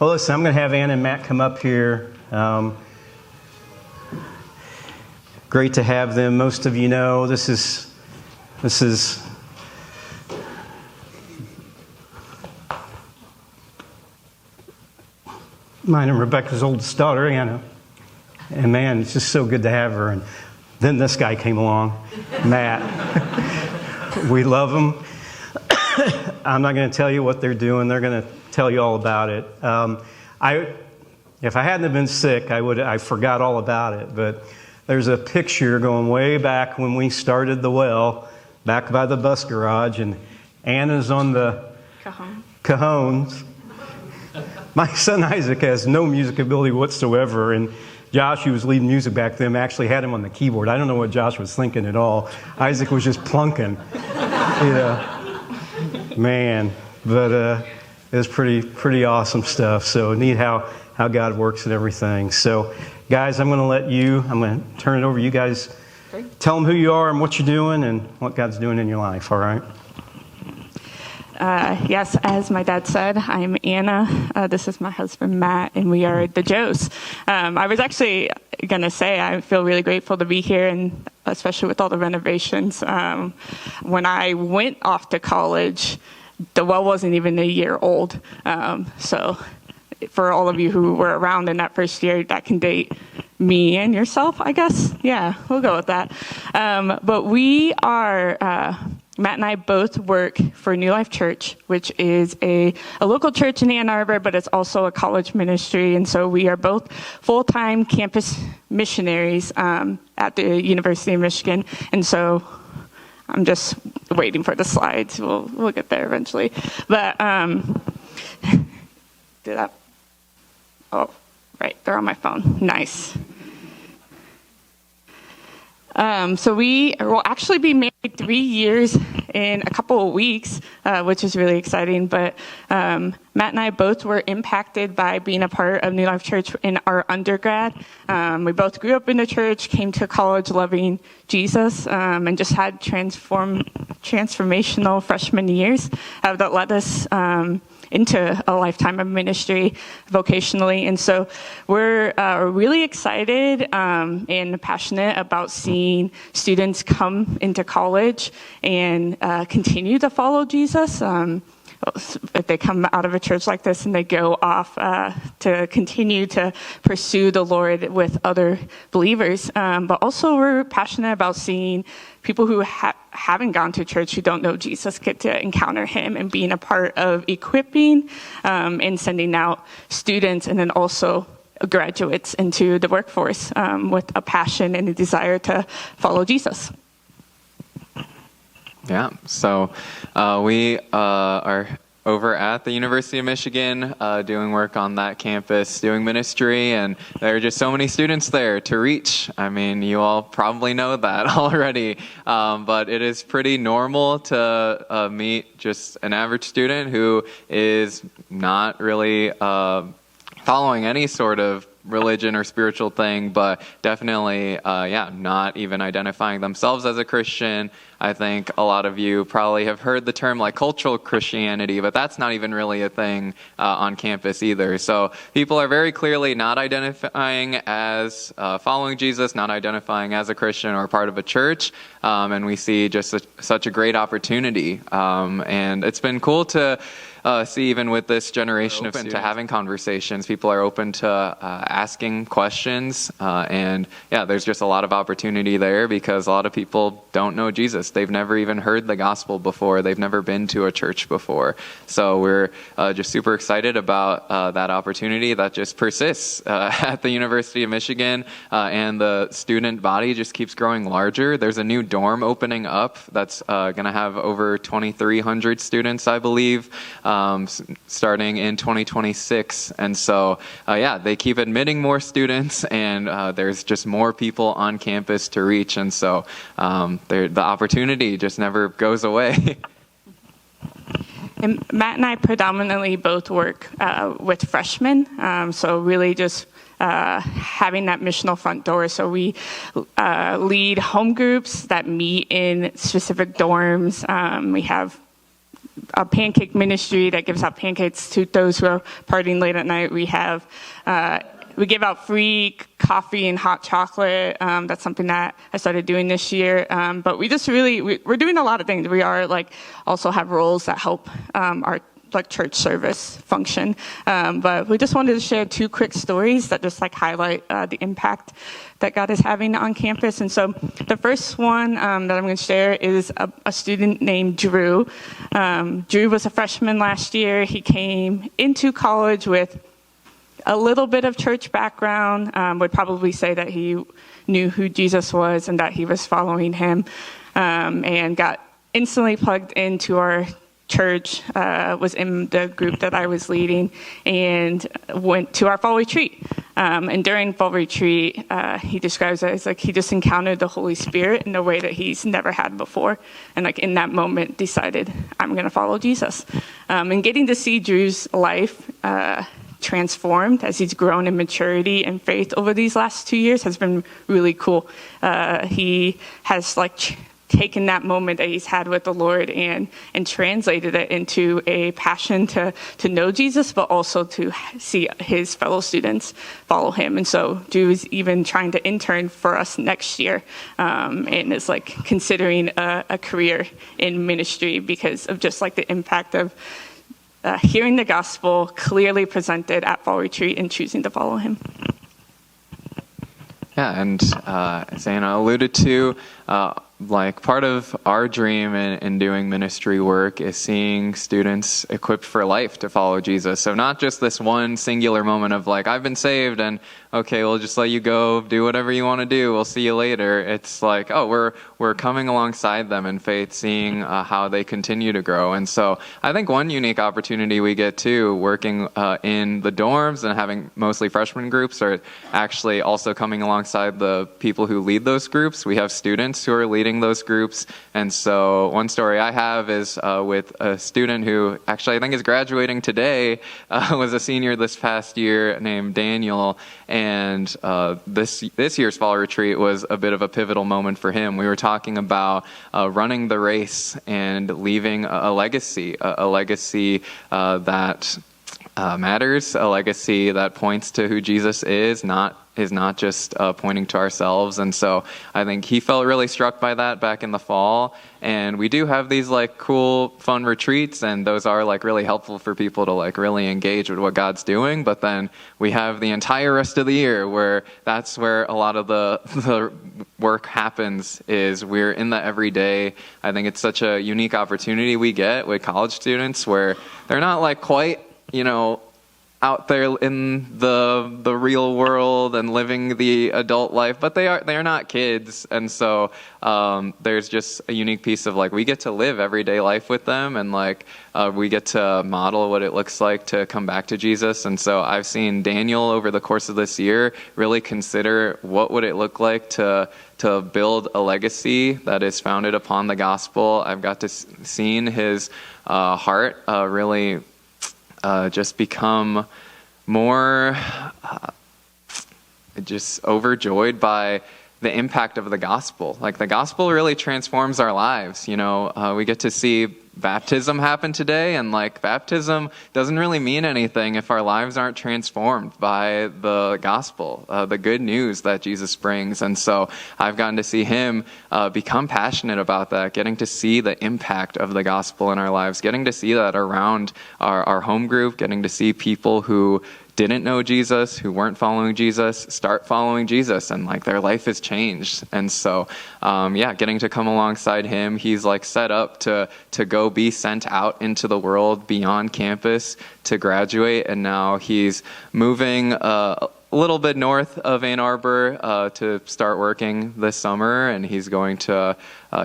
Well, listen, I'm going to have Ann and Matt come up here. Great to have them. Most of you know this is mine and Rebecca's oldest daughter, Anna. And man, it's just so good to have her. And then this guy came along, Matt. We love him. I'm not going to tell you what they're doing. They're going to tell you all about it. If I hadn't have been sick, I forgot all about it. But there's a picture going way back when we started the well, back by the bus garage, and Anna's on the cajones. My son Isaac has no music ability whatsoever, and Josh, who was leading music back then, actually had him on the keyboard. I don't know what Josh was thinking at all. Isaac was just plunking. Man, but it was pretty awesome stuff. So neat how God works and everything. So, guys, I'm going to turn it over to you guys. Okay. Tell them who you are and what you're doing and what God's doing in your life, all right? Yes, as my dad said, I'm Anna. This is my husband, Matt, and we are the Joes. I was actually going to say I feel really grateful to be here, and especially with all the renovations. When I went off to college, the well wasn't even a year old. So for all of you who were around in that first year, that can date me and yourself, I guess. Yeah, we'll go with that. But we are... Matt and I both work for New Life Church, which is a local church in Ann Arbor, but it's also a college ministry. And so we are both full-time campus missionaries at the University of Michigan. And so I'm just waiting for the slides. We'll get there eventually. But did that? Oh, right, they're on my phone. Nice. So we will actually be married 3 years in a couple of weeks, which is really exciting. But Matt and I both were impacted by being a part of New Life Church in our undergrad. We both grew up in the church, came to college loving Jesus, and just had transformational freshman years that led us into a lifetime of ministry vocationally. And so we're really excited and passionate about seeing students come into college and continue to follow Jesus. If they come out of a church like this and they go off to continue to pursue the Lord with other believers. But also we're passionate about seeing people who haven't gone to church, who don't know Jesus, get to encounter him, and being a part of equipping and sending out students and then also graduates into the workforce with a passion and a desire to follow Jesus. Yeah, so we are over at the University of Michigan doing work on that campus, doing ministry, and there are just so many students there to reach. I mean, you all probably know that already, but it is pretty normal to meet just an average student who is not really following any sort of religion or spiritual thing, but definitely, not even identifying themselves as a Christian. I think a lot of you probably have heard the term like cultural Christianity, but that's not even really a thing on campus either. So people are very clearly not identifying as following Jesus, not identifying as a Christian or part of a church, and we see just such a great opportunity. And it's been cool to see, even with this generation of students, to having conversations. People are open to asking questions, and there's just a lot of opportunity there because a lot of people don't know Jesus. They've never even heard the gospel before. They've never been to a church before. So we're just super excited about that opportunity that just persists at the University of Michigan, and the student body just keeps growing larger. There's a new dorm opening up that's going to have over 2,300 students, I believe, starting in 2026. And so, they keep admitting more students, and there's just more people on campus to reach. And so the opportunity just never goes away. And Matt and I predominantly both work with freshmen. So really just having that missional front door. So we lead home groups that meet in specific dorms. We have a pancake ministry that gives out pancakes to those who are partying late at night. We give out free coffee and hot chocolate. That's something that I started doing this year. But we're doing a lot of things. We are also have roles that help our church service function. But we just wanted to share 2 quick stories that just highlight the impact that God is having on campus. And so the first one that I'm going to share is a student named Drew. Drew was a freshman last year. He came into college with a little bit of church background, would probably say that he knew who Jesus was and that he was following him, and got instantly plugged into our church, was in the group that I was leading, and went to our fall retreat. And during fall retreat, he describes it as he just encountered the Holy Spirit in a way that he's never had before. And in that moment decided, I'm going to follow Jesus. And getting to see Drew's life transformed as he's grown in maturity and faith over these last 2 years has been really cool. He has taken that moment that he's had with the Lord and translated it into a passion to know Jesus, but also to see his fellow students follow him. And so Drew is even trying to intern for us next year, and is considering a career in ministry because of just the impact of hearing the gospel clearly presented at fall retreat and choosing to follow him. Yeah, and as Anna alluded to, part of our dream in doing ministry work is seeing students equipped for life to follow Jesus. So not just this one singular moment of I've been saved and okay, we'll just let you go, do whatever you want to do, we'll see you later. It's we're coming alongside them in faith, seeing how they continue to grow. And so I think one unique opportunity we get too, working in the dorms and having mostly freshman groups, are actually also coming alongside the people who lead those groups. We have students who are leading those groups. And so one story I have is with a student who actually I think is graduating today, was a senior this past year named Daniel. And this year's fall retreat was a bit of a pivotal moment for him. We were talking about running the race and leaving a legacy that matters, a legacy that points to who Jesus is not just pointing to ourselves. And so I think he felt really struck by that back in the fall. And we do have these cool, fun retreats, and those are really helpful for people to really engage with what God's doing. But then we have the entire rest of the year where that's where a lot of the work happens, is we're in the everyday. I think it's such a unique opportunity we get with college students where they're not quite, out there in the real world and living the adult life, but they are not kids. And so there's just a unique piece of we get to live everyday life with them, and we get to model what it looks like to come back to Jesus. And so I've seen Daniel over the course of this year really consider what would it look like to build a legacy that is founded upon the gospel. I've got to seen his heart really just become more just overjoyed by the impact of the gospel. The gospel really transforms our lives. We get to see baptism happen today, and baptism doesn't really mean anything if our lives aren't transformed by the gospel, the good news that Jesus brings. And so I've gotten to see him become passionate about that, getting to see the impact of the gospel in our lives, getting to see that around our home group, getting to see people who didn't know Jesus, who weren't following Jesus, start following Jesus, and their life has changed. And so, getting to come alongside him, he's set up to go be sent out into the world beyond campus to graduate, and now he's moving a little bit north of Ann Arbor to start working this summer, and he's going to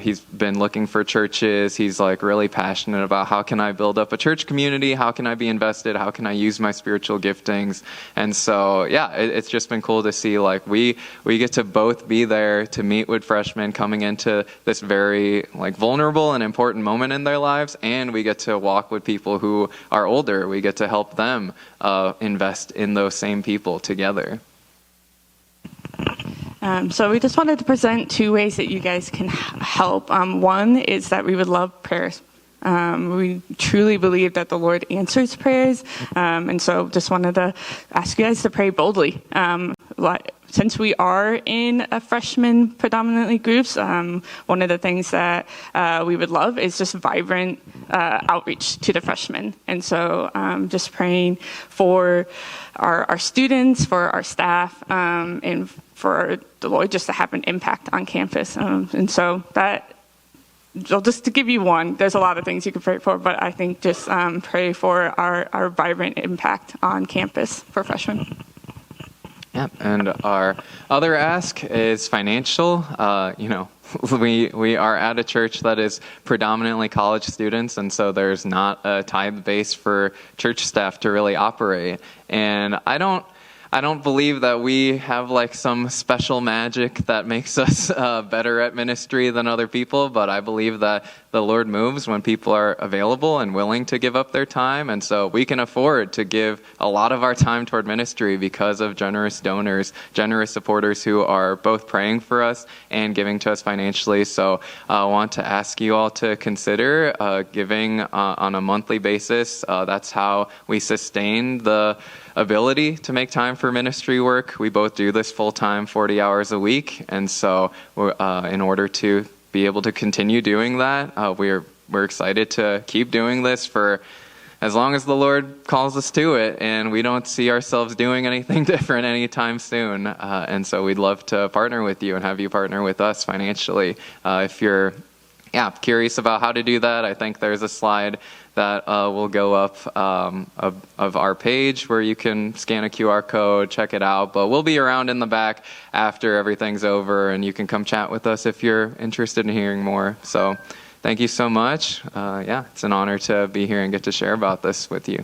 he's been looking for churches. He's really passionate about how can I build up a church community, how can I be invested, how can I use my spiritual giftings. And so it's just been cool to see we get to both be there to meet with freshmen coming into this very vulnerable and important moment in their lives, and we get to walk with people who are older. We get to help them invest in those same people together. So we just wanted to present 2 ways that you guys can help. One is that we would love prayers We truly believe that the Lord answers prayers. And so just wanted to ask you guys to pray boldly. Since we are in a freshman predominantly groups, one of the things that we would love is just vibrant outreach to the freshmen. And so just praying for our students, for our staff, and for the Lord just to have an impact on campus. And so that, just to give you one, there's a lot of things you can pray for, but I think just pray for our vibrant impact on campus for freshmen. Yeah, and our other ask is financial. We are at a church that is predominantly college students, and so there's not a tithe base for church staff to really operate. And I don't believe that we have like some special magic that makes us better at ministry than other people, but I believe that the Lord moves when people are available and willing to give up their time. And so we can afford to give a lot of our time toward ministry because of generous donors, generous supporters who are both praying for us and giving to us financially. So I want to ask you all to consider giving on a monthly basis. That's how we sustain the ability to make time for ministry work. We both do this full-time, 40 hours a week. And so in order to be able to continue doing that, we're excited to keep doing this for as long as the Lord calls us to it, and we don't see ourselves doing anything different anytime soon. And so we'd love to partner with you and have you partner with us financially. If you're curious about how to do that, I think there's a slide that will go up of our page where you can scan a QR code, check it out. But we'll be around in the back after everything's over, and you can come chat with us if you're interested in hearing more. So thank you so much. It's an honor to be here and get to share about this with you.